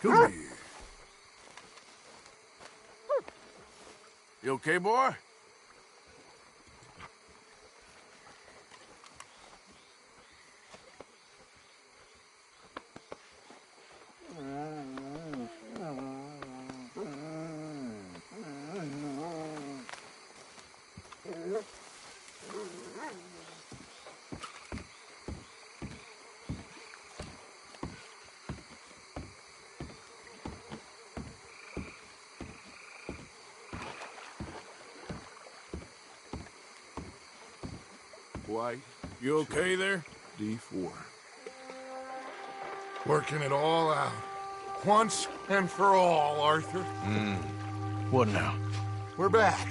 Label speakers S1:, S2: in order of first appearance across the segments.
S1: Come here. You okay, boy? White. You okay there? D4.
S2: Working it all out. Once and for all, Arthur.
S1: What now?
S2: We're back,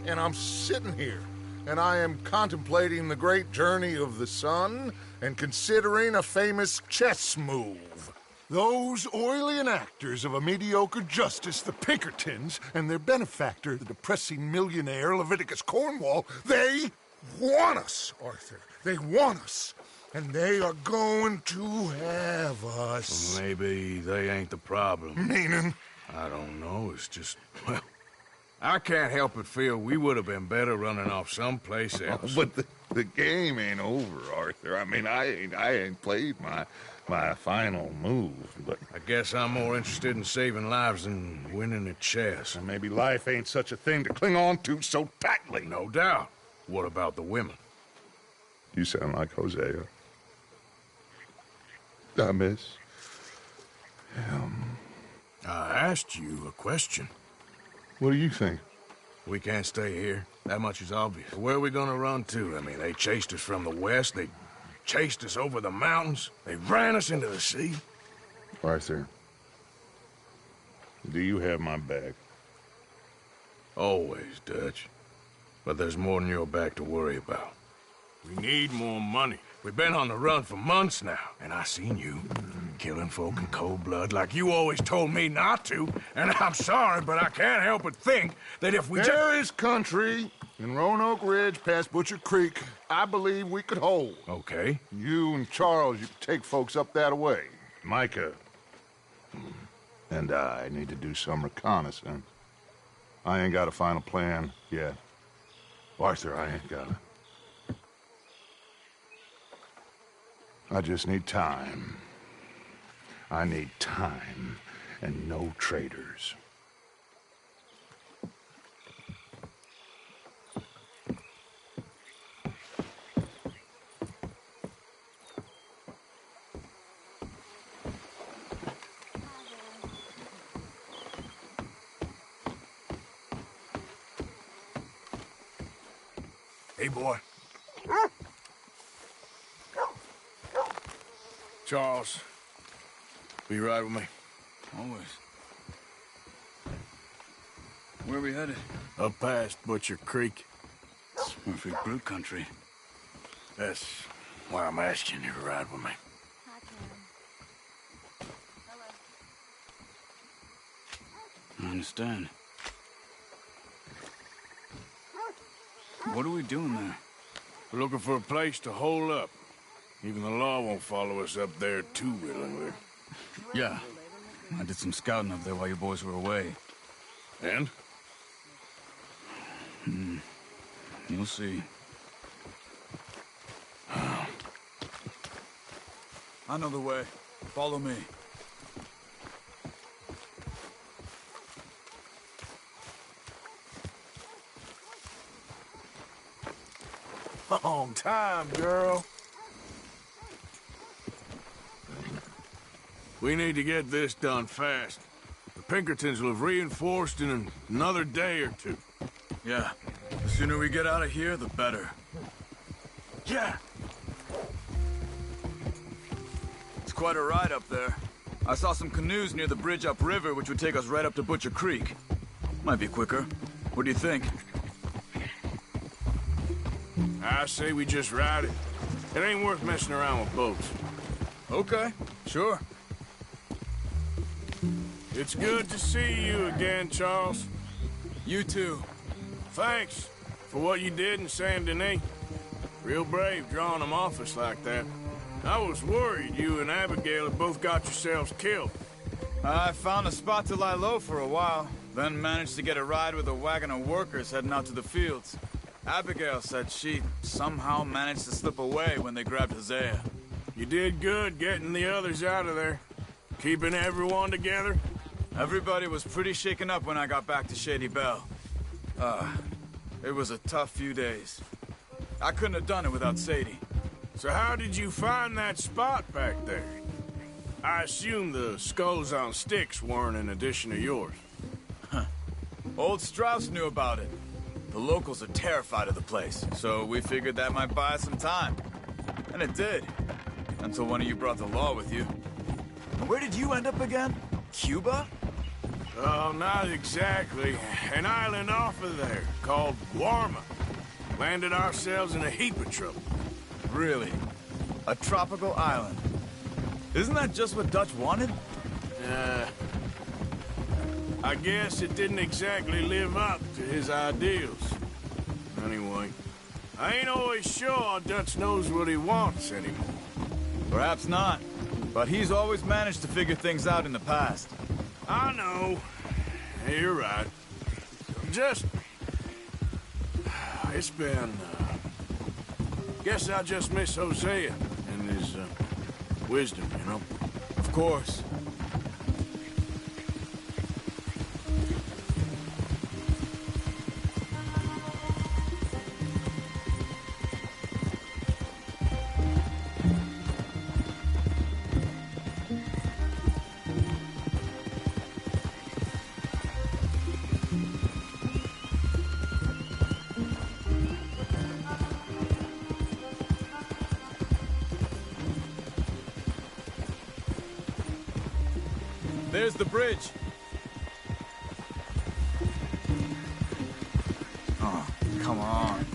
S2: and I'm sitting here, and I am contemplating the great journey of the sun and considering a famous chess move. Those oily enactors of a mediocre justice, the Pinkertons, and their benefactor, the depressing millionaire Leviticus Cornwall, they want us, Arthur. They want us. And they are going to have us.
S1: Maybe they ain't the problem.
S2: Meaning?
S1: I don't know. It's just, well, I can't help but feel we would have been better running off someplace else.
S2: But the game ain't over, Arthur. I mean, I ain't played my final move, but
S1: I guess I'm more interested in saving lives than winning at chess.
S2: and maybe life ain't such a thing to cling on to so tightly.
S1: No doubt. What about the women?
S2: You sound like Hosea. I miss him.
S1: I asked you a question.
S2: What do you think?
S1: We can't stay here. That much is obvious. Where are we gonna run to? I mean, they chased us from the west. They chased us over the mountains. They ran us into the sea.
S2: Arthur, do you have my back?
S1: Always, Dutch. But there's more than your back to worry about. We need more money. We've been on the run for months now, and I seen you killing folk in cold blood like you always told me not to. And I'm sorry, but I can't help but think that if we
S2: There is country in Roanoke Ridge past Butcher Creek I believe we could hold.
S1: Okay.
S2: You and Charles, you could take folks up that way. Micah and I need to do some reconnaissance. I ain't got a final plan yet. Arthur, I ain't got it. I just need time. I need time and no traitors.
S1: Hey, boy. Charles, will you ride with me?
S3: Always. Where are we headed?
S1: Up past Butcher Creek.
S3: It's perfect brute country.
S1: That's why I'm asking you to ride with me.
S3: I understand. What are we doing there?
S1: We're looking for a place to hole up. Even the law won't follow us up there too willingly.
S3: Yeah. I did some scouting up there while you boys were away.
S1: And?
S3: You'll see. I know the way. Follow me.
S1: Long time, girl. We need to get this done fast. The Pinkertons will have reinforced in another day or two.
S3: Yeah. The sooner we get out of here, the better.
S1: Yeah.
S3: It's quite a ride up there. I saw some canoes near the bridge upriver, which would take us right up to Butcher Creek. Might be quicker. What do you think?
S1: I say we just ride it. It ain't worth messing around with boats.
S3: Okay, sure.
S1: It's good to see you again, Charles.
S3: You too.
S1: Thanks for what you did in Saint Denis. Real brave drawing them off us like that. I was worried you and Abigail had both got yourselves killed.
S3: I found a spot to lie low for a while, then managed to get a ride with a wagon of workers heading out to the fields. Abigail said she somehow managed to slip away when they grabbed Hosea.
S1: You did good getting the others out of there. Keeping everyone together.
S3: Everybody was pretty shaken up when I got back to Shady Belle. It was a tough few days. I couldn't have done it without Sadie.
S1: So how did you find that spot back there? I assume the skulls on sticks weren't an addition of yours.
S3: Old Strauss knew about it. The locals are terrified of the place, so we figured that might buy us some time. And it did. Until one of you brought the law with you. Where did you end up again? Cuba?
S1: Oh, not exactly. An island off of there, called Warma. Landed ourselves in a heap of trouble.
S3: Really? A tropical island? Isn't that just what Dutch wanted?
S1: I guess it didn't exactly live up to his ideals. Anyway, I ain't always sure Dutch knows what he wants anymore.
S3: Perhaps not. But he's always managed to figure things out in the past.
S1: I know. You're right. Just... It's been... Guess I just miss Hosea and his wisdom, you know?
S3: Of course. There's the bridge. Oh, come on.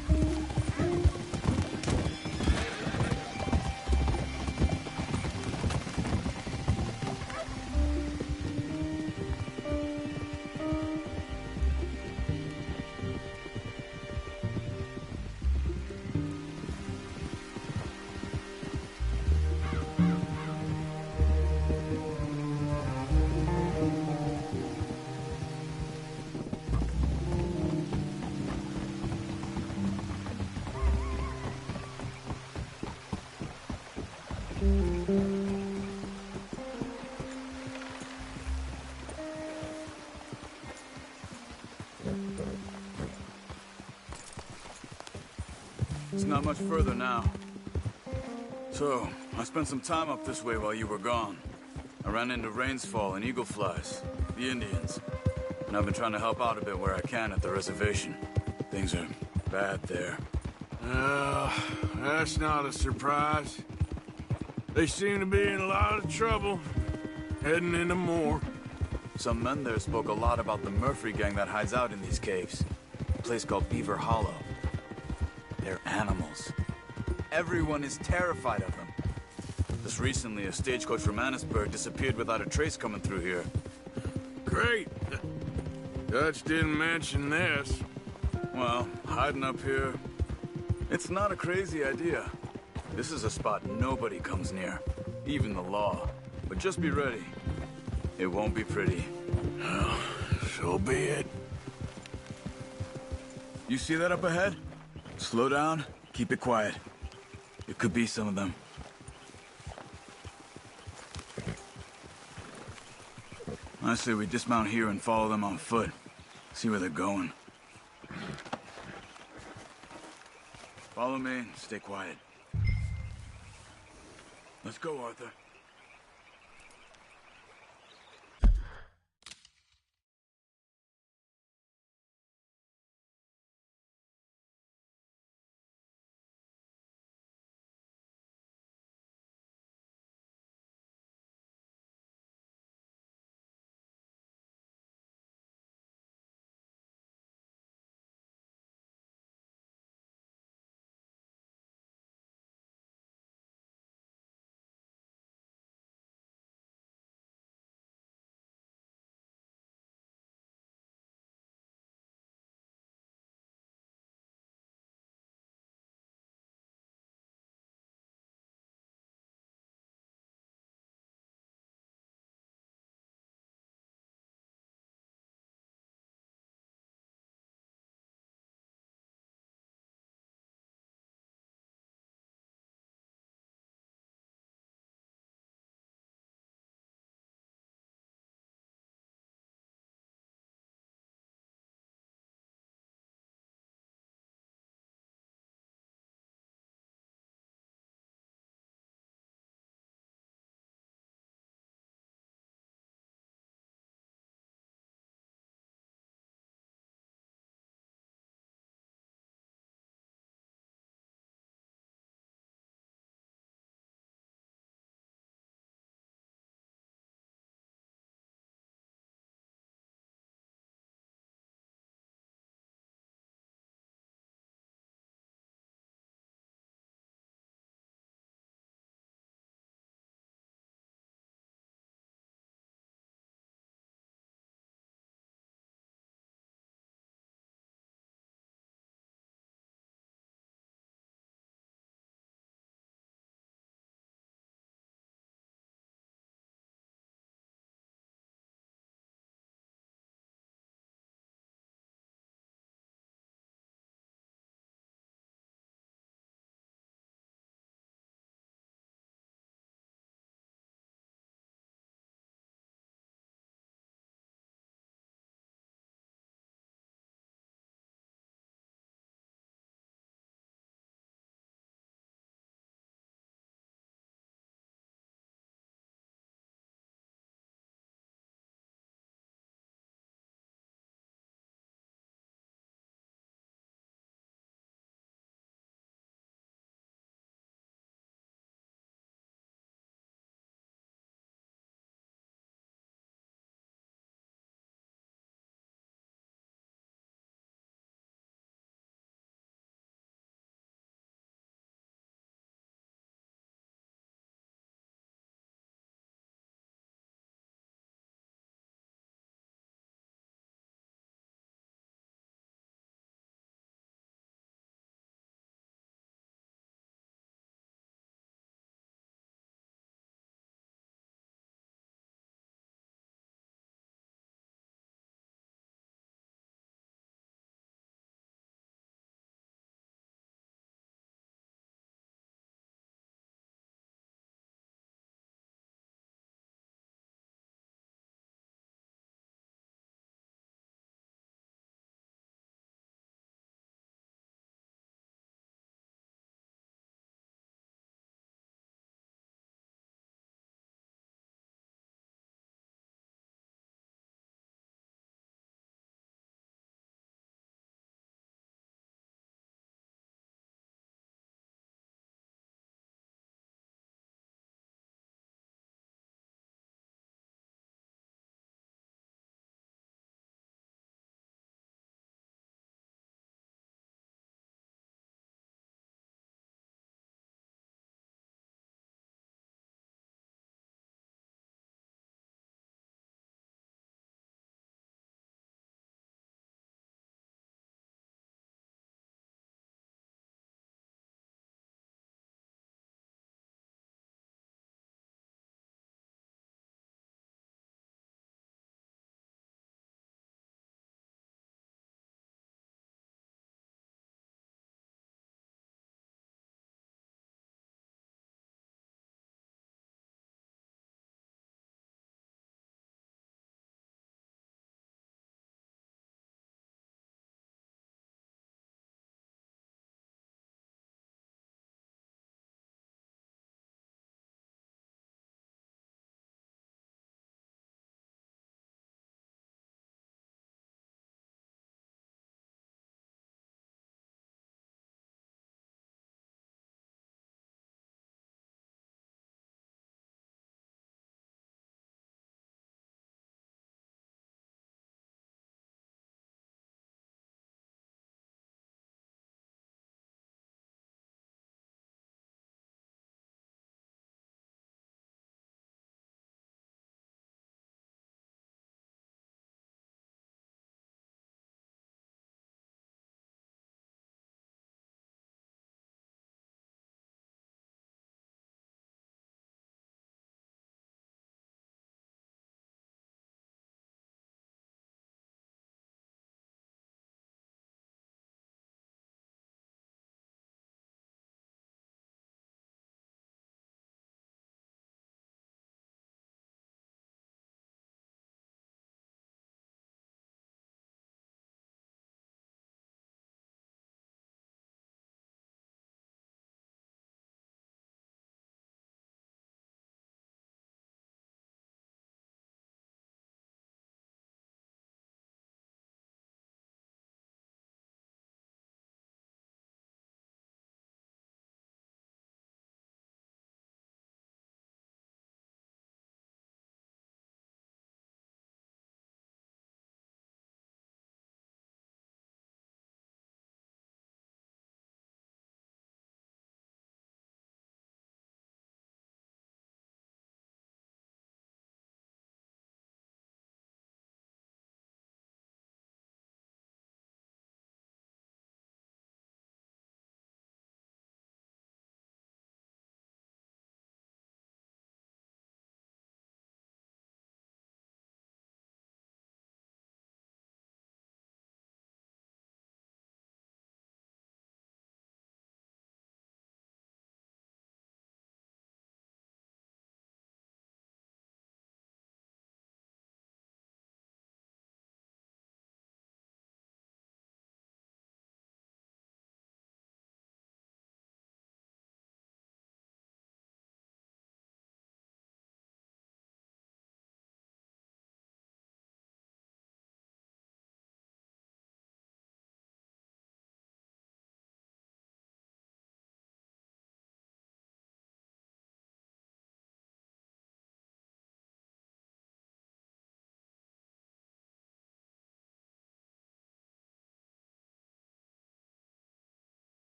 S3: It's not much further now. So, I spent some time up this way while you were gone. I ran into Rainsfall and Eagle Flies, the Indians. And I've been trying to help out a bit where I can at the reservation. Things are bad there.
S1: That's not a surprise. They seem to be in a lot of trouble, heading into more.
S3: Some men there spoke a lot about the Murphy gang that hides out in these caves. A place called Beaver Hollow. They're animals. Everyone is terrified of them. Just recently, a stagecoach from Annisburg disappeared without a trace coming through here.
S1: Great. Dutch didn't mention this.
S3: Well, hiding up here, it's not a crazy idea. This is a spot nobody comes near, even the law. But just be ready. It won't be pretty.
S1: Well, so be it.
S3: You see that up ahead? Slow down, keep it quiet. It could be some of them. I say we dismount here and follow them on foot. See where they're going. Follow me and stay quiet. Let's go, Arthur.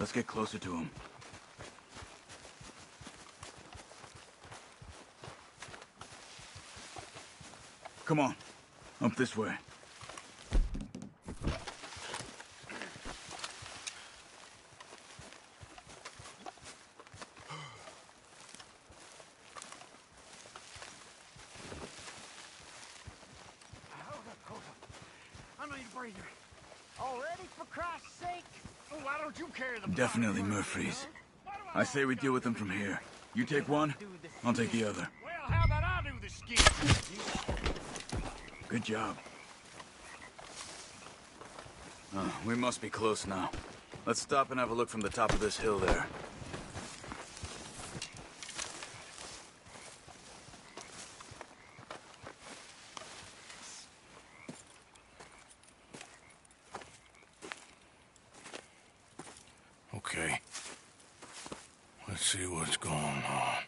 S3: Let's get closer to him. Come on. Up this way.
S4: I need a breather. Already, for Christ's sake? Oh, why don't you carry the...
S3: Definitely Murphy's. I say we deal with them from here. You take one, I'll take the other.
S4: Well, how about I do the skin?
S3: Good job. We must be close now. Let's stop and have a look from the top of this hill there.
S1: Okay. Let's see what's going on.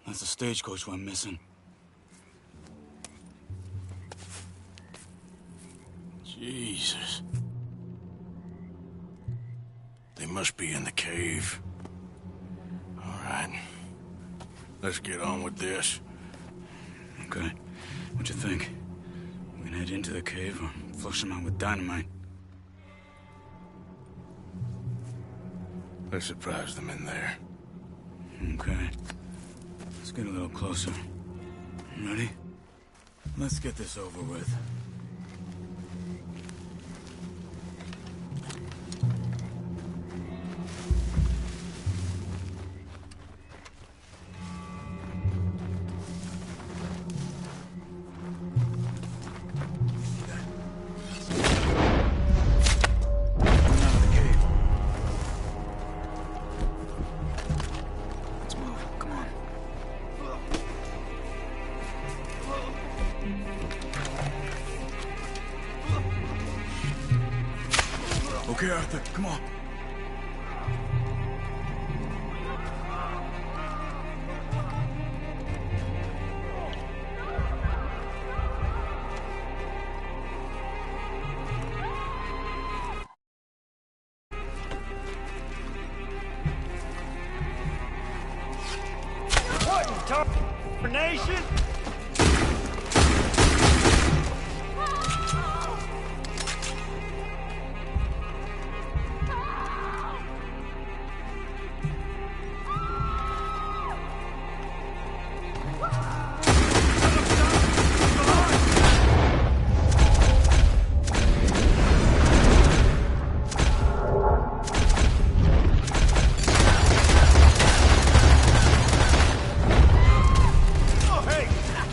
S3: That's the stagecoach we're missing.
S1: Jesus. They must be in the cave. All right. Let's get on with this.
S3: Okay. What you think? We can head into the cave or flush them out with dynamite?
S1: Let's surprise them in there.
S3: Okay. Let's get a little closer. Ready? Let's get this over with. Okay, Arthur, come on.
S4: What in tarnation?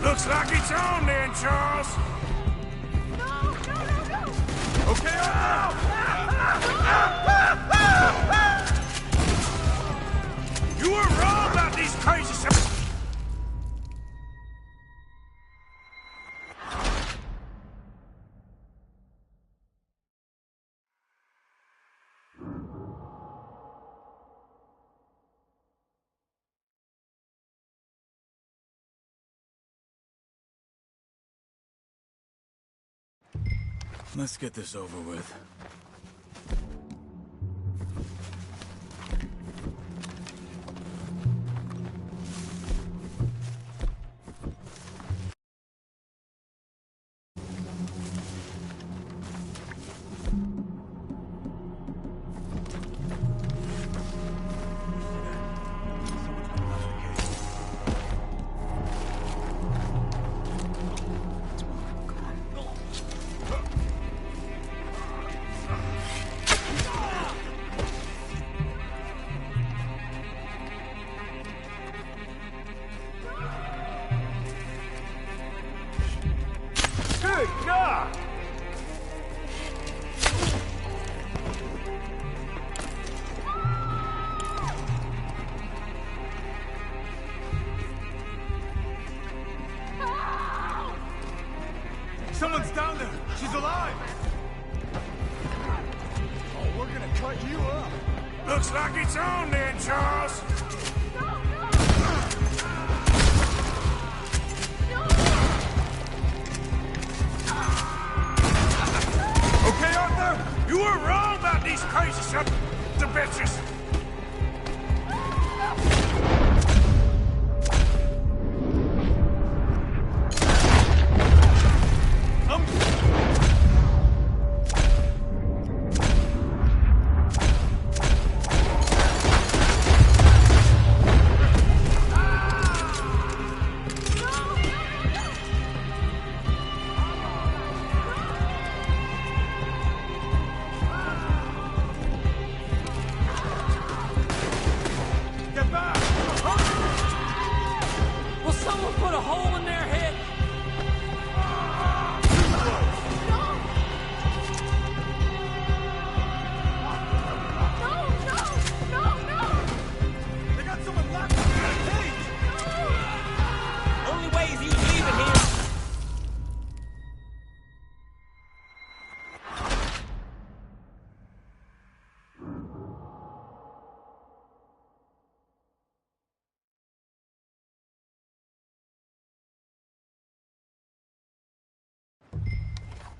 S1: Looks like it's on then, Charles.
S4: No!
S1: Okay, you were wrong about these crazy...
S3: Let's get this over with. She's alive!
S4: Oh, we're gonna cut you up.
S1: Looks like it's on then, Charles. Okay, Arthur? You were wrong about these crazy sons of bitches.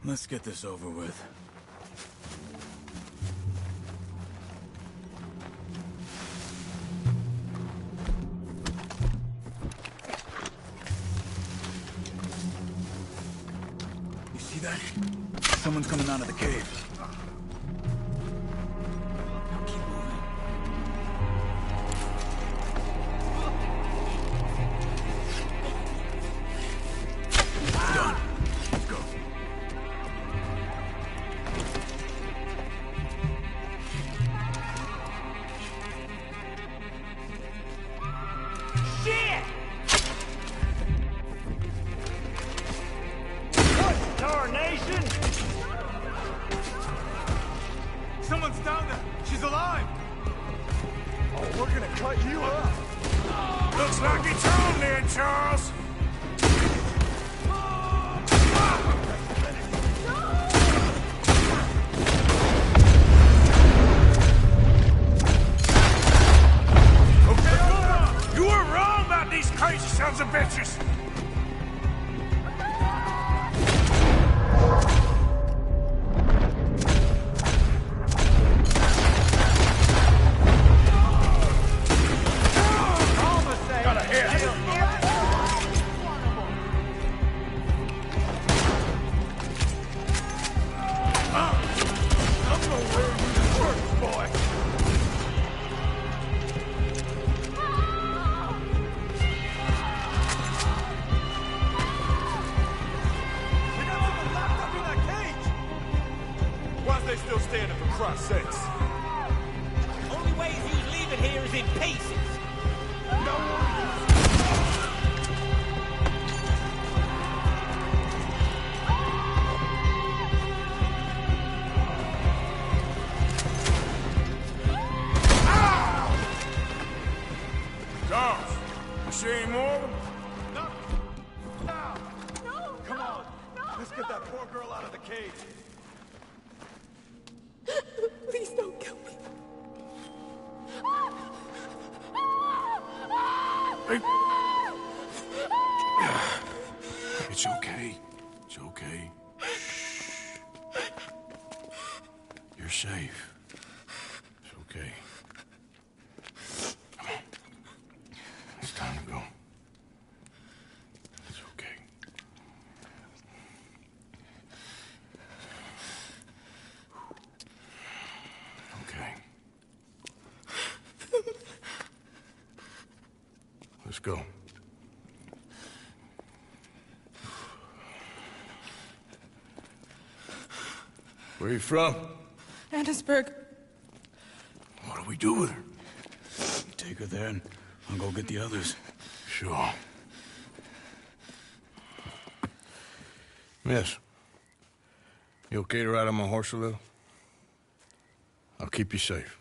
S3: Let's get this over with. You see that? Someone's coming out of the cave. Keep moving. Done. Let's go.
S4: Shit! Darnation!
S3: Someone's down there! She's alive!
S4: Oh, we're gonna cut you up.
S1: Looks like it's on then, Charles. Okay, you were wrong about these crazy sons of bitches. Got a hit. I'm gonna wear you first, boy.
S3: We got someone locked up in that cage! Why's they still standing, for Christ's sakes?
S5: Only way he's leaving here is in pieces.
S1: Charles, you see any more?
S3: No! Now! No! Come on! Let's get that poor girl out of the cage.
S6: Please don't kill me.
S1: Hey. It's okay. It's okay. You're safe. It's okay. Come on. It's time to go. It's okay. Okay. Let's go. Where are you from?
S6: Annesburg.
S1: What do we do with her?
S3: Take her there and I'll go get the others.
S1: Sure. Miss, you okay to ride on my horse a little? I'll keep you safe.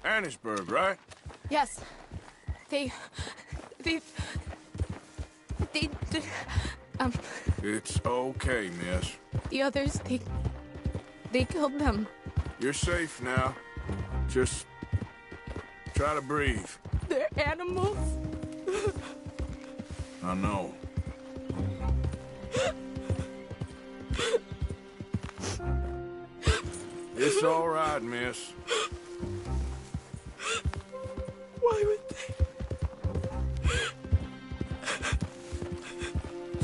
S1: Annisburg, right?
S6: Yes. They...
S1: It's okay, miss.
S6: The others, they killed them.
S1: You're safe now. Just try to breathe.
S6: They're animals.
S1: I know. It's all right, miss.
S6: Why would they?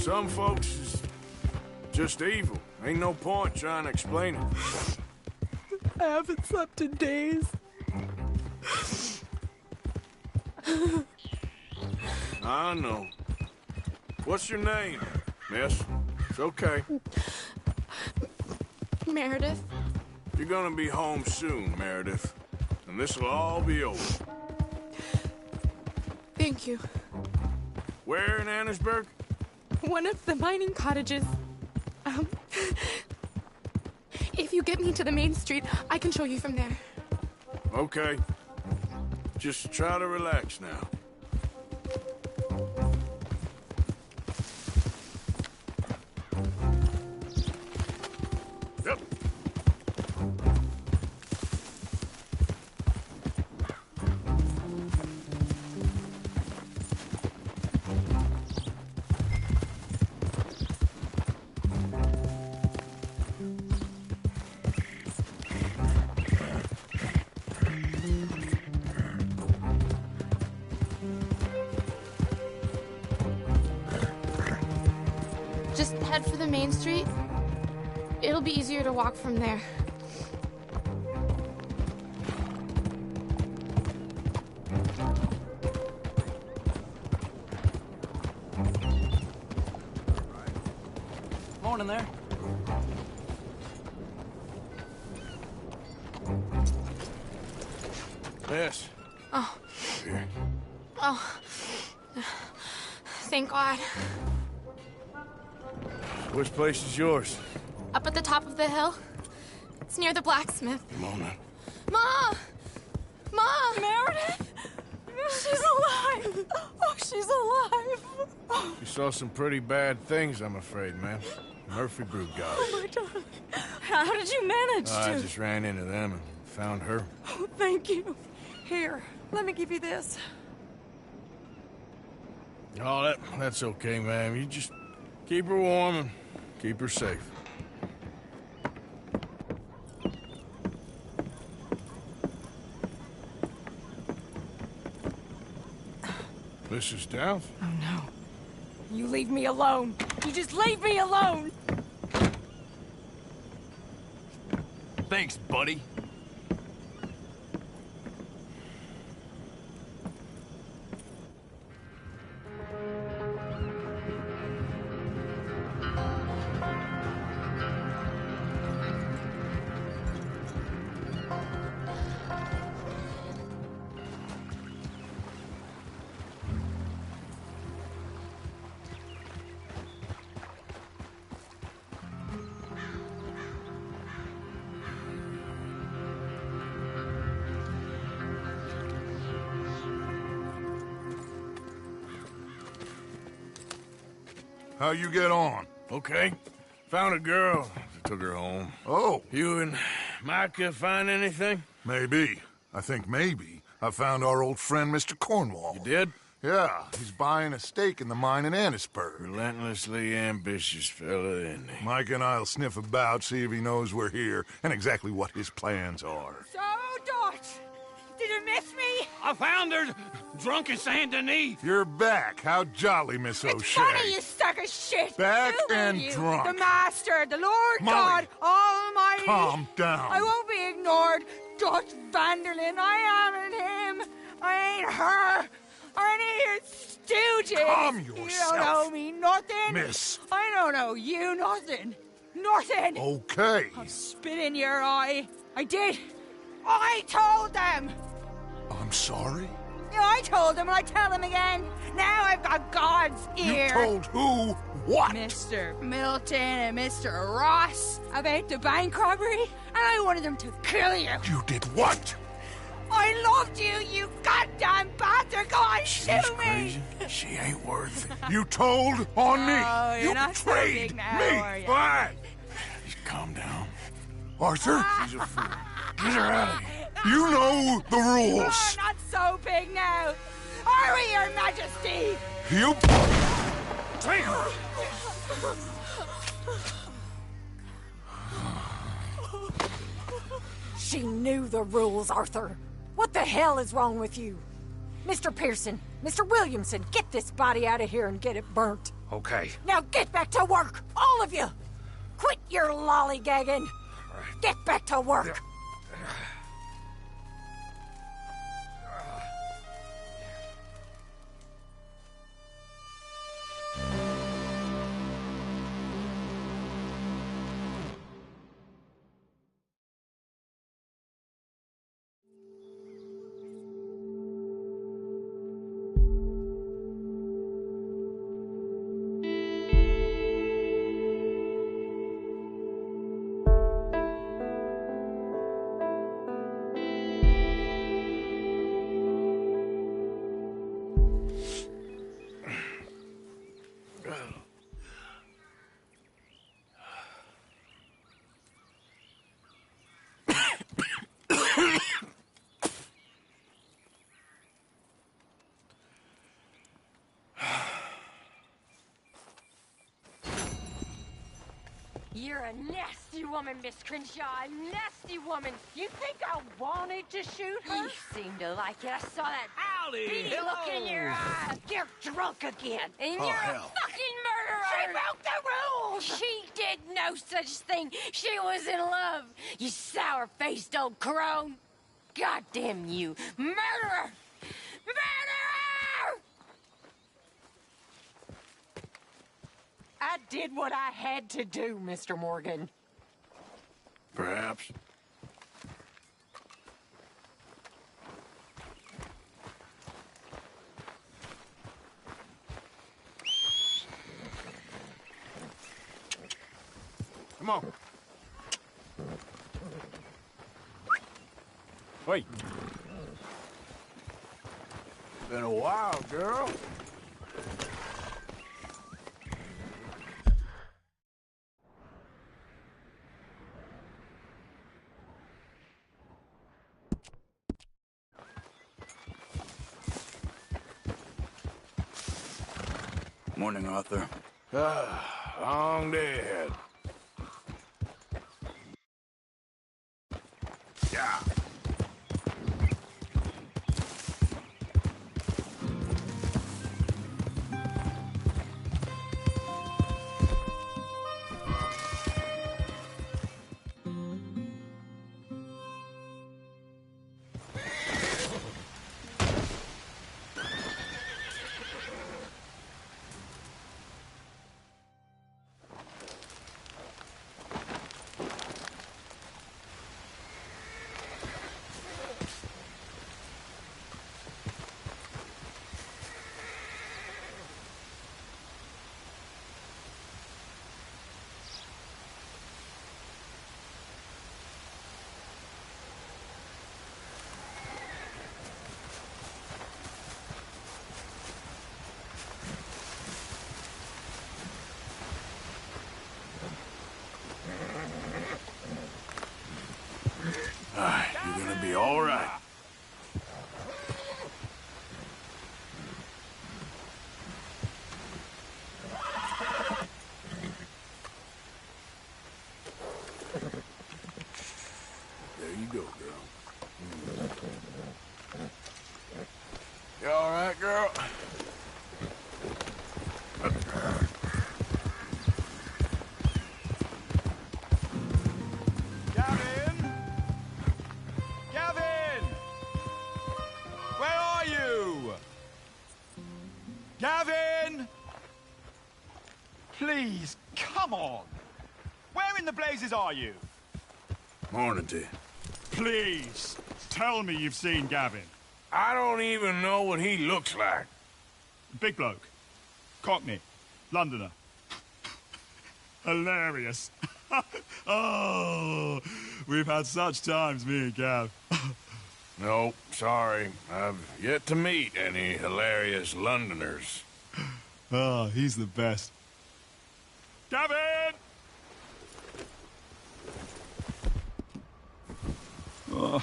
S1: Some folks is just evil. Ain't no point trying to explain it.
S6: I haven't slept in days.
S1: I know. What's your name, miss? It's okay.
S6: Meredith.
S1: You're gonna be home soon, Meredith. And this'll all be over.
S6: Thank you.
S1: Where in Annisburg?
S6: One of the mining cottages. If you get me to the main street, I can show you from there.
S1: Okay. Just try to relax now. Yep.
S6: Just head for the main street. It'll be easier to walk from there.
S3: Morning there.
S1: Yes.
S6: Oh.
S1: Here.
S6: Oh. Thank God.
S1: Which place is yours?
S6: Up at the top of the hill. It's near the blacksmith.
S1: Come on now.
S6: Ma! Ma! Meredith! She's alive! Oh, she's alive!
S1: You saw some pretty bad things, I'm afraid, ma'am. Murphy Brood got it.
S6: Oh, my darling. How did you manage
S1: I
S6: to?
S1: just ran into them and found her.
S6: Oh, thank you.
S7: Here, let me give you this.
S1: Oh, that's okay, ma'am. You just keep her warm and keep her safe. Mrs. Downs?
S7: Oh, no. You leave me alone. You just leave me alone.
S3: Thanks, buddy.
S2: How you get on?
S1: Okay. Found a girl. Took her home.
S2: Oh,
S1: You and Micah find anything?
S2: maybe. I think maybe I found our old friend, Mr. Cornwall.
S1: You did?
S2: Yeah, he's buying a stake in the mine in Annisburg.
S1: Relentlessly ambitious fella, isn't he?
S2: Mike and I'll sniff about, see if he knows we're here, and exactly what his plans are.
S7: So, Dot, did you miss me?
S5: I found her drunk in Saint Denis.
S2: You're back. How jolly, Miss
S7: It's
S2: O'Shea.
S7: funny, you sack of shit.
S2: Back
S7: Who are
S2: and
S7: you?
S2: drunk.
S7: The Master, the Lord
S2: Molly,
S7: God Almighty.
S2: Calm down.
S7: I won't be ignored. Dutch Vanderlyn, I am him. I ain't her. Or any of your stooges.
S2: Calm
S7: You
S2: yourself.
S7: don't owe me nothing.
S2: Miss.
S7: I don't owe you nothing. Nothing.
S2: Okay.
S7: I'll spit in your eye. I did. I told them.
S2: I'm sorry?
S7: Yeah, I told them and I tell them again. Now I've got God's ear.
S2: You told who what?
S7: Mr. Milton and Mr. Ross about the bank robbery, and I wanted them to kill you.
S2: You did what?
S7: I loved you, you goddamn bastard! Go on,
S1: She's
S7: shoot me!
S1: crazy. She ain't worth it.
S2: You told on me.
S7: Oh, you're
S2: You
S7: not so
S2: betrayed
S7: big now,
S2: me.
S7: are you?
S2: Why?
S1: Just calm down.
S2: Arthur,
S1: She's a fool. Get her out of here.
S2: you know the
S7: You're
S2: rules.
S7: not so big now! Are we, Your Majesty?
S2: You...
S1: Take her.
S8: She knew the rules, Arthur. What the hell is wrong with you? Mr. Pearson, Mr. Williamson, get this body out of here and get it burnt.
S1: Okay.
S8: Now get back to work, all of you! Quit your lollygagging! Get back to work!
S9: You're a nasty woman, Miss Crenshaw. A nasty woman. You think I wanted to shoot her? You seem to like it. I saw that beady look in your eye. You're drunk again. And you're a fucking murderer. She broke the rules. She did no such thing. She was in love. You sour-faced old crone. Goddamn you. Murderer! Murderer!
S8: I did what I had to do, Mr. Morgan.
S1: Perhaps. Come on. Wait. Been a while, girl.
S3: Morning, Arthur.
S1: Long day ahead. Yeah. You're gonna be all right. There you go, girl. You all right, girl?
S10: Gavin! Gavin! Where are you? Gavin! Please, come on! Where in the blazes are you?
S1: Morning to you.
S10: Please, tell me you've seen Gavin.
S1: I don't even know what he looks like.
S10: Big bloke. Cockney. Londoner. Hilarious. Oh, we've had such times, me and Gav.
S1: No, sorry. I've yet to meet any hilarious Londoners.
S11: Oh, he's the best.
S10: Gavin!
S11: Oh.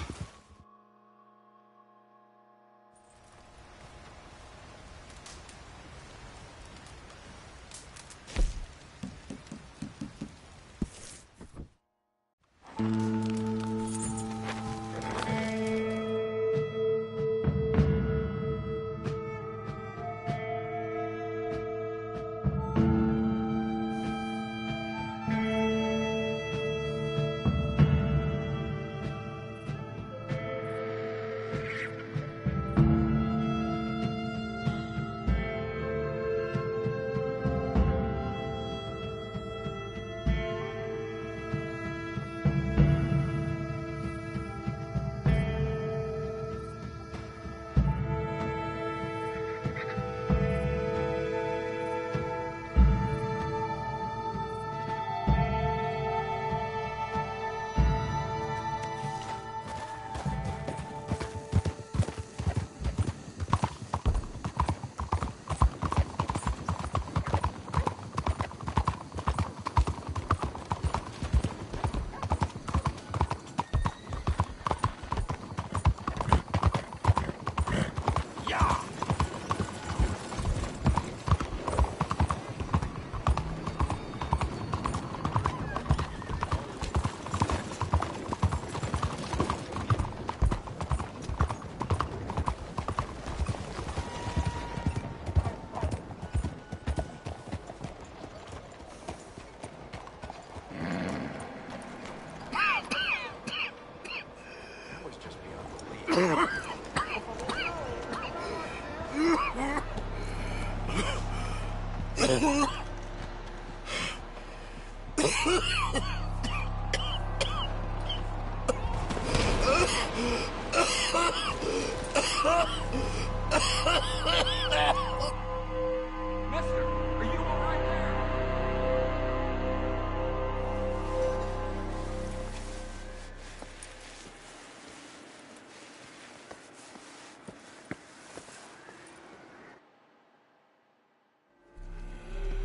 S5: Mister, are you all right there?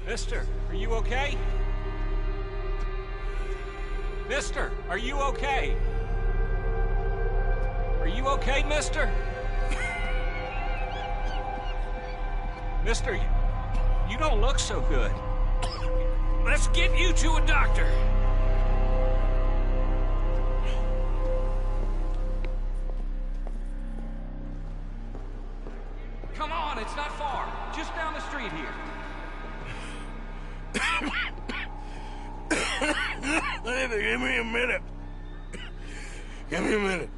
S5: Mister, are you okay? Mister, are you okay? Are you okay, mister? Mister, you don't look so good. Let's get you to a doctor. Come on, it's not far. Just down the street here.
S1: Give me a minute. Give me a minute.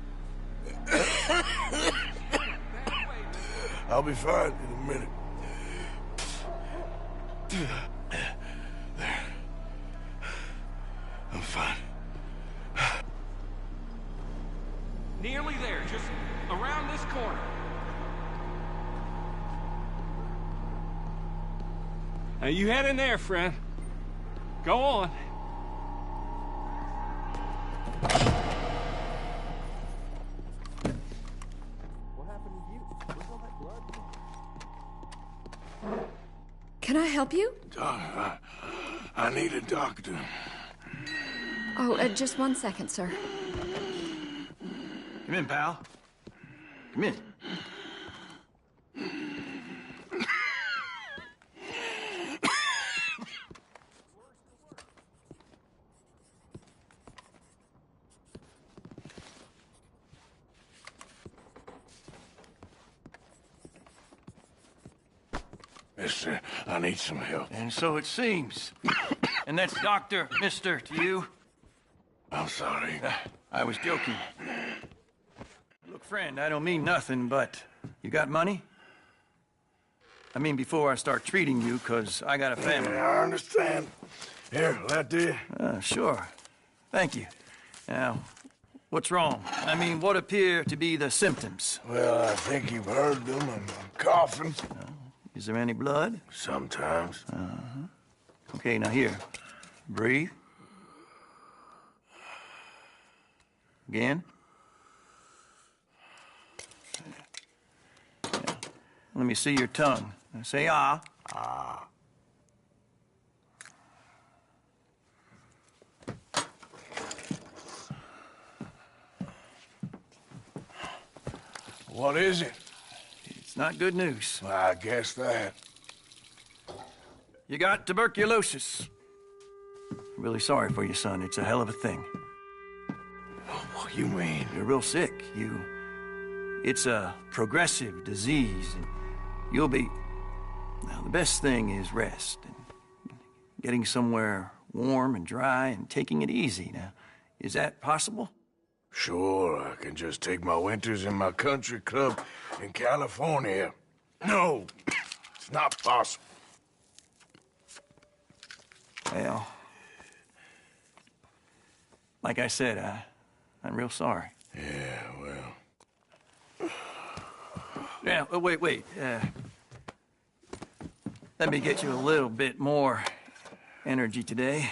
S1: I'll be fine in a minute. There. I'm fine.
S5: Nearly there, just around this corner. Now you head in there, friend. Go on.
S12: Can I help you?
S1: I need a doctor.
S12: Oh, just 1 second, sir.
S3: Come in, pal. Come in.
S1: Mister, I need some help.
S13: And so it seems. And that's Dr. Mister to you?
S1: I'm sorry.
S13: I was joking. Look, friend, I don't mean nothing, but you got money? I mean, before I start treating you, 'cause I got a family.
S1: I understand. Here, that do you?
S13: Sure. Thank you. Now, what's wrong? I mean, what appear to be the symptoms?
S1: Well, I think you've heard them. I'm coughing.
S13: Is there any blood?
S1: Sometimes.
S13: Okay, now here. Breathe. Again. Let me see your tongue. Now say ah.
S1: Ah. What is it?
S13: It's not good news.
S1: Well, I guess that.
S13: You got tuberculosis. I'm really sorry for you, son. It's a hell of a thing.
S1: What you mean?
S13: You're real sick. It's a progressive disease, and you'll be... Now, the best thing is rest, and getting somewhere warm and dry, and taking it easy. Now, is that possible?
S1: Sure, I can just take my winters in my country club in California. No, it's not possible.
S13: Well, like I said, I'm real sorry.
S1: Yeah, well...
S13: Yeah, wait. Let me get you a little bit more energy today.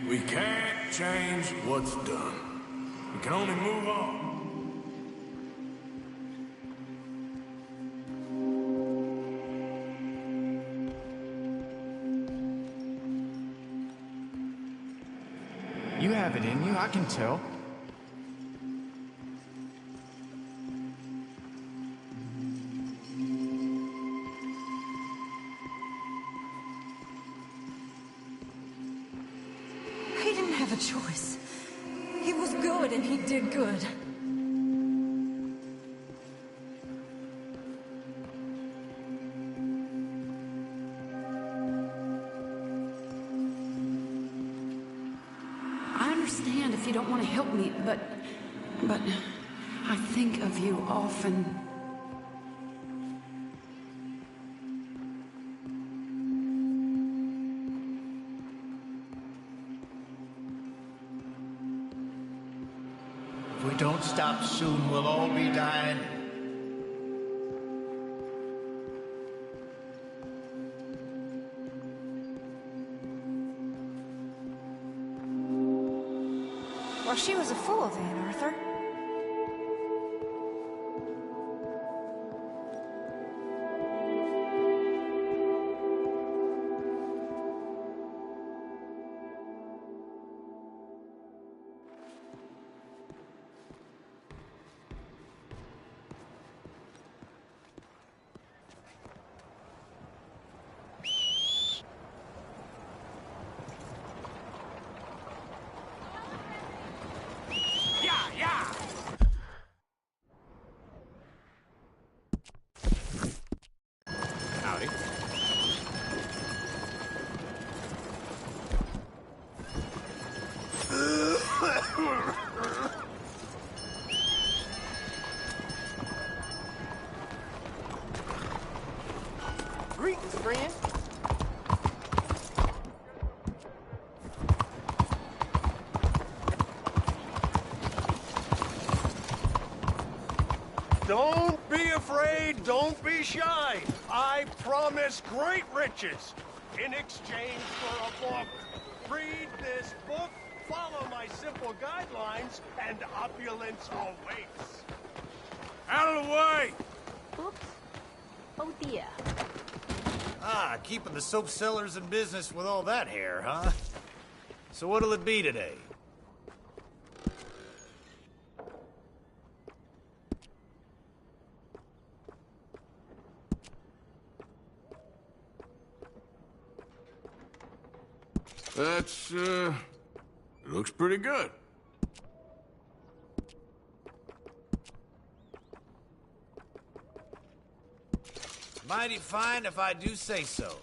S1: We can't change what's done. We can only move on.
S14: You have it in you, I can tell.
S8: He didn't have a choice. He was good and he did good.
S15: I understand if you don't want to help me, but I think of you often.
S4: If we don't stop soon, we'll all be dying.
S7: Well, she was a fool then, Arthur.
S5: Howdy.
S4: Greetings, friend.
S16: Don't be afraid, don't be shy. I promise great riches in exchange for a book. Read this book, follow my simple guidelines, and opulence awaits.
S1: Out of the way!
S9: Oops. Oh dear.
S17: Ah, keeping the soap sellers in business with all that hair, huh? So what'll it be today?
S1: That's, looks pretty good.
S17: Mighty fine if I do say so.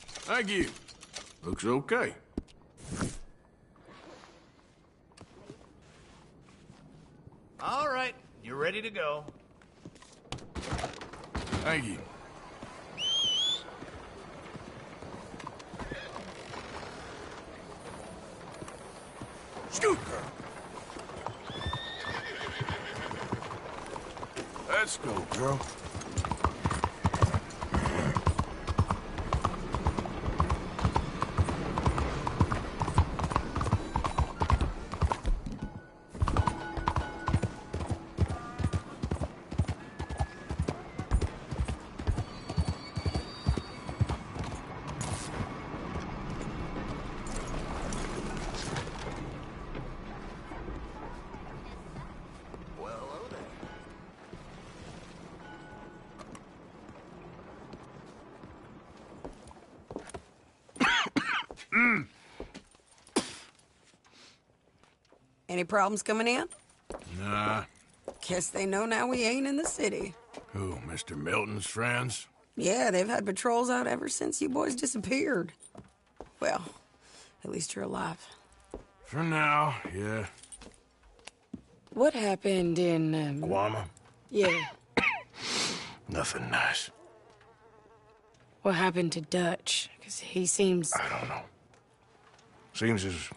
S1: Thank you. Looks okay.
S17: All right, you're ready to go.
S1: Thank you. Scoot, girl. Let's go, girl.
S18: Any problems coming in?
S1: Nah.
S18: Guess they know now we ain't in the city.
S1: Who, Mr. Milton's friends?
S18: Yeah, they've had patrols out ever since you boys disappeared. Well, at least you're alive.
S1: For now, yeah.
S6: What happened in,
S1: Guama?
S6: Yeah.
S1: Nothing nice.
S6: What happened to Dutch? Because he seems...
S1: I don't know. Seems as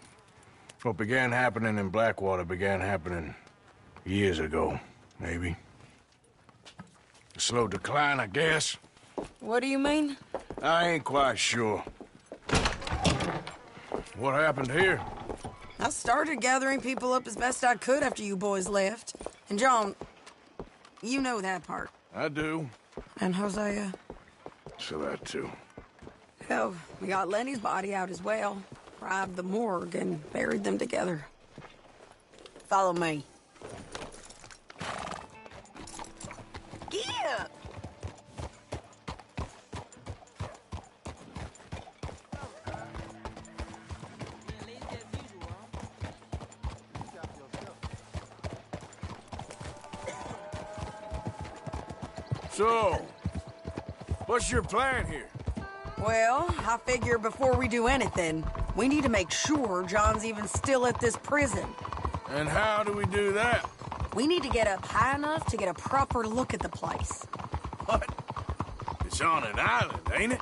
S1: what began happening in Blackwater began happening years ago, maybe. A slow decline, I guess.
S18: What do you mean?
S1: I ain't quite sure. What happened here?
S18: I started gathering people up as best I could after you boys left. And John, you know that part.
S1: I do.
S18: And Hosea?
S1: So that too.
S18: Hell, we got Lenny's body out as well. Robbed the morgue and buried them together. Follow me. Get!
S1: So, what's your plan here?
S18: Well, I figure before we do anything, we need to make sure John's even still at this prison.
S1: And how do we do that?
S18: We need to get up high enough to get a proper look at the place.
S1: What? It's on an island, ain't it?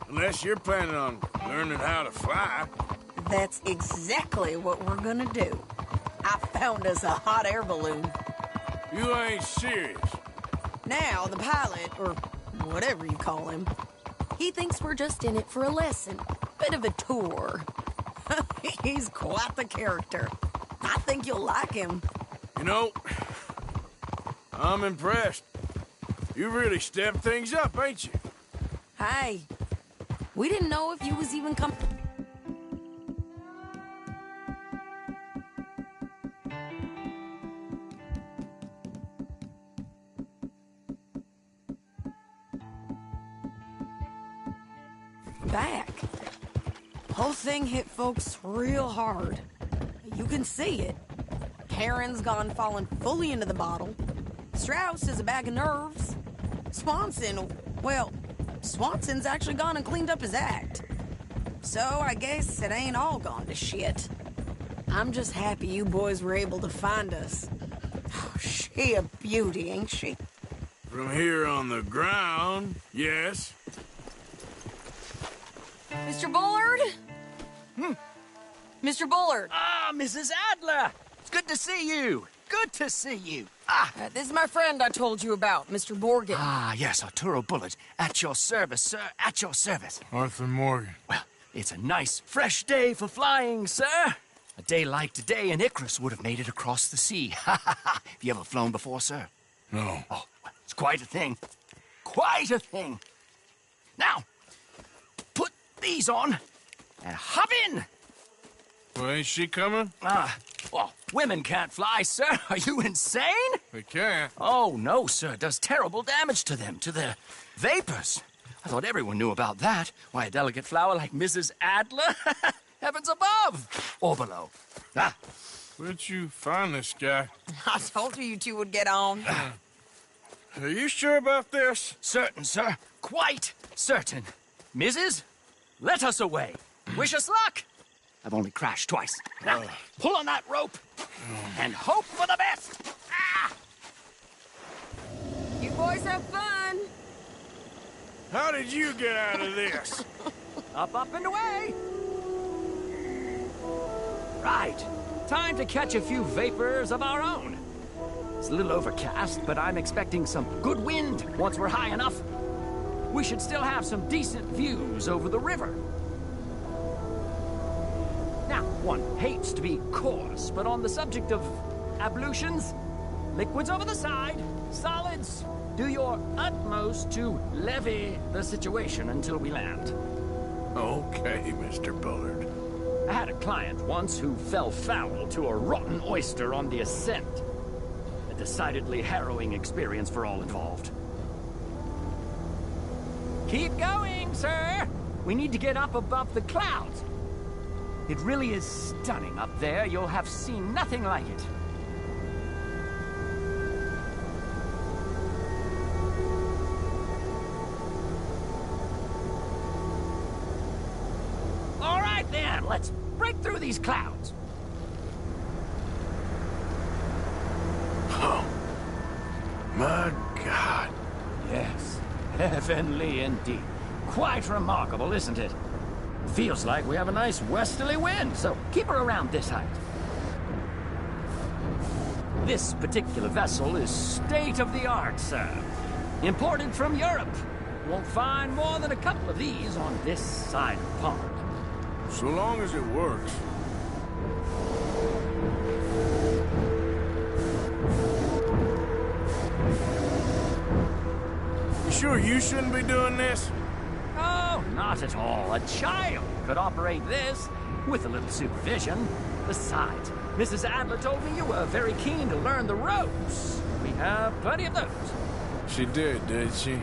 S1: Unless you're planning on learning how to fly.
S18: That's exactly what we're gonna do. I found us a hot air balloon.
S1: You ain't serious.
S18: Now, the pilot, or whatever you call him, he thinks we're just in it for a lesson. Bit of a tour. He's quite the character. I think you'll like him.
S1: You know, I'm impressed. You really stepped things up, ain't you?
S18: Hey, we didn't know if you was even coming. Back. Whole thing hit folks real hard. You can see it. Karen's gone falling fully into the bottle. Strauss is a bag of nerves. Swanson's actually gone and cleaned up his act. So I guess it ain't all gone to shit. I'm just happy you boys were able to find us. Oh, she a beauty, ain't she?
S1: From here on the ground, yes.
S18: Mr. Bullard? Mr. Bullard.
S5: Ah, Mrs. Adler! It's good to see you. Good to see you.
S18: This is my friend I told you about, Mr. Morgan.
S5: Ah, yes, Arturo Bullard. At your service, sir. At your service.
S1: Arthur Morgan.
S5: Well, it's a nice, fresh day for flying, sir. A day like today, and Icarus would have made it across the sea. Have you ever flown before, sir?
S1: No.
S5: Oh, well, it's quite a thing. Quite a thing. Now, put these on and hop in.
S1: Well, ain't she coming?
S5: Well, women can't fly, sir. Are you insane?
S1: They can't.
S5: Oh, no, sir. It does terrible damage to them, to their vapors. I thought everyone knew about that. Why, a delicate flower like Mrs. Adler? Heavens above or below.
S1: Where'd you find this guy?
S18: I told you two would get on.
S1: Are you sure about this?
S5: Certain, sir. Quite certain. Mrs.? let us away. Wish us luck. I've only crashed twice. Now, pull on that rope and hope for the best. Ah!
S18: You boys have fun.
S1: How did you get out of this?
S5: Up, and away. Right. Time to catch a few vapors of our own. It's a little overcast, but I'm expecting some good wind once we're high enough. We should still have some decent views over the river. Now, one hates to be coarse, but on the subject of ablutions, liquids over the side, solids, do your utmost to levy the situation until we land.
S1: Okay, Mr. Bullard.
S5: I had a client once who fell foul to a rotten oyster on the ascent. A decidedly harrowing experience for all involved. Keep going, sir! We need to get up above the clouds. It really is stunning up there. You'll have seen nothing like it. All right, then. Let's break through these clouds.
S1: Oh, my God.
S5: Yes, heavenly indeed. Quite remarkable, isn't it? Feels like we have a nice westerly wind, so keep her around this height. This particular vessel is state-of-the-art, sir. Imported from Europe. Won't find more than a couple of these on this side of the pond.
S1: So long as it works. You sure you shouldn't be doing this?
S5: Oh, not at all. A child could operate this with a little supervision. Besides, Mrs. Adler told me you were very keen to learn the ropes. We have plenty of those.
S1: She did she?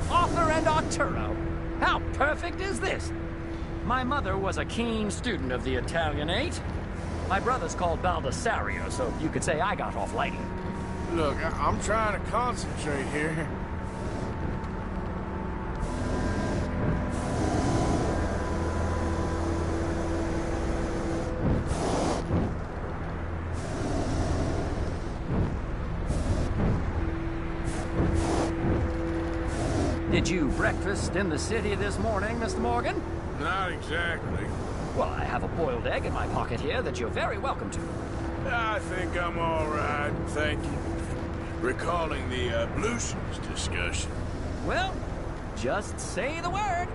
S5: Arthur and Arturo. How perfect is this? My mother was a keen student of the Italianate. My brother's called Baldessario, so you could say I got off lightly.
S1: Look, I'm trying to concentrate here.
S5: Did you breakfast in the city this morning, Mr. Morgan?
S1: Not exactly.
S5: Well, I have a boiled egg in my pocket here that you're very welcome to.
S1: I think I'm all right, thank you. Recalling the ablutions discussion.
S5: Well, just say the word.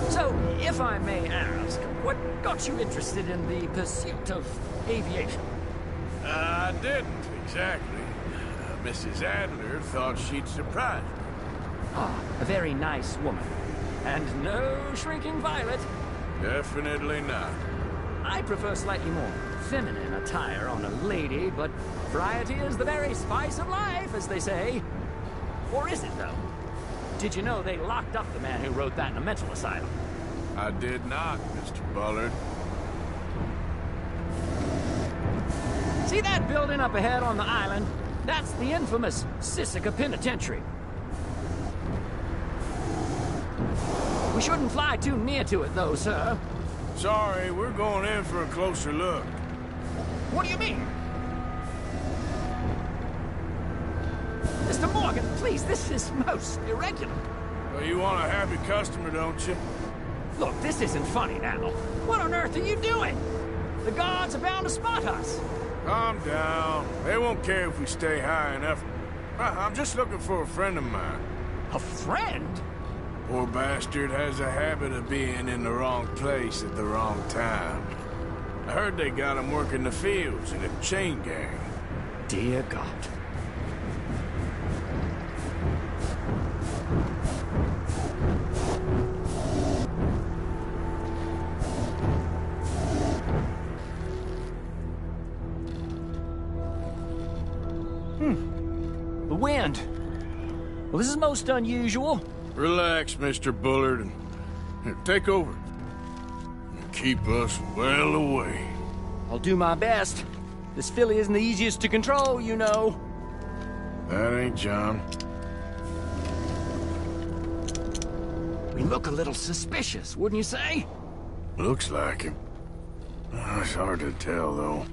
S5: So, if I may ask, what got you interested in the pursuit of aviation?
S1: I didn't, exactly. Mrs. Adler thought she'd surprise me.
S5: Ah, a very nice woman. And no shrinking violet.
S1: Definitely not.
S5: I prefer slightly more feminine attire on a lady, but variety is the very spice of life, as they say. Or is it, though? Did you know they locked up the man who wrote that in a mental asylum?
S1: I did not, Mr. Bullard.
S5: See that building up ahead on the island? That's the infamous Sisika Penitentiary. We shouldn't fly too near to it, though, sir.
S1: Sorry, we're going in for a closer look.
S5: What do you mean? Mr. Morgan, please, this is most irregular.
S1: Well, you want a happy customer, don't you?
S5: Look, this isn't funny now. What on earth are you doing? The guards are bound to spot us.
S1: Calm down. They won't care if we stay high enough. I'm just looking for a friend of mine.
S5: A friend?
S1: Poor bastard has a habit of being in the wrong place at the wrong time. I heard they got him working the fields in a chain gang.
S5: Dear God. wind. Well, this is most unusual.
S1: Relax, Mr. Bullard, and here, take over. And keep us well away.
S5: I'll do my best. This filly isn't the easiest to control, you know.
S1: That ain't John.
S5: We look a little suspicious, wouldn't you say?
S1: Looks like him. It's hard to tell, though.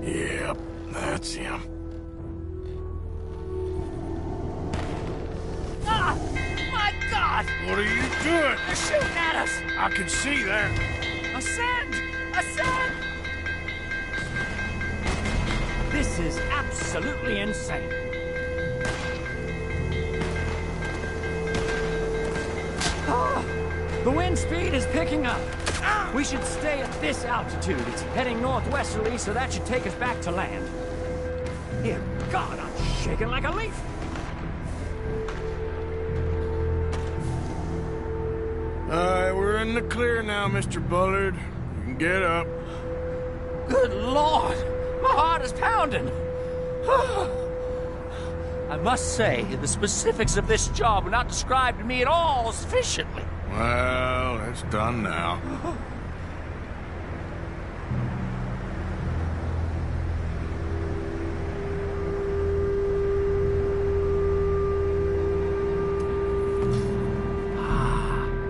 S1: Yep, that's him.
S5: Ah! My God!
S1: What are you doing?
S5: They're shooting at us!
S1: I can see that.
S5: Ascend! Ascend! This is absolutely insane. Ah! The wind speed is picking up. We should stay at this altitude. It's heading northwesterly, so that should take us back to land. Dear God, I'm shaking like a leaf.
S1: We're in the clear now, Mr. Bullard. You can get up.
S5: Good Lord! My heart is pounding. I must say, the specifics of this job were not described to me at all sufficiently.
S1: Well, it's done now.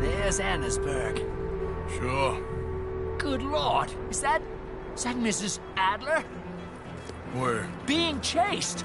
S5: There's Annesburg.
S1: Sure.
S5: Good Lord, is that Mrs. Adler?
S1: Where?
S5: Being chased.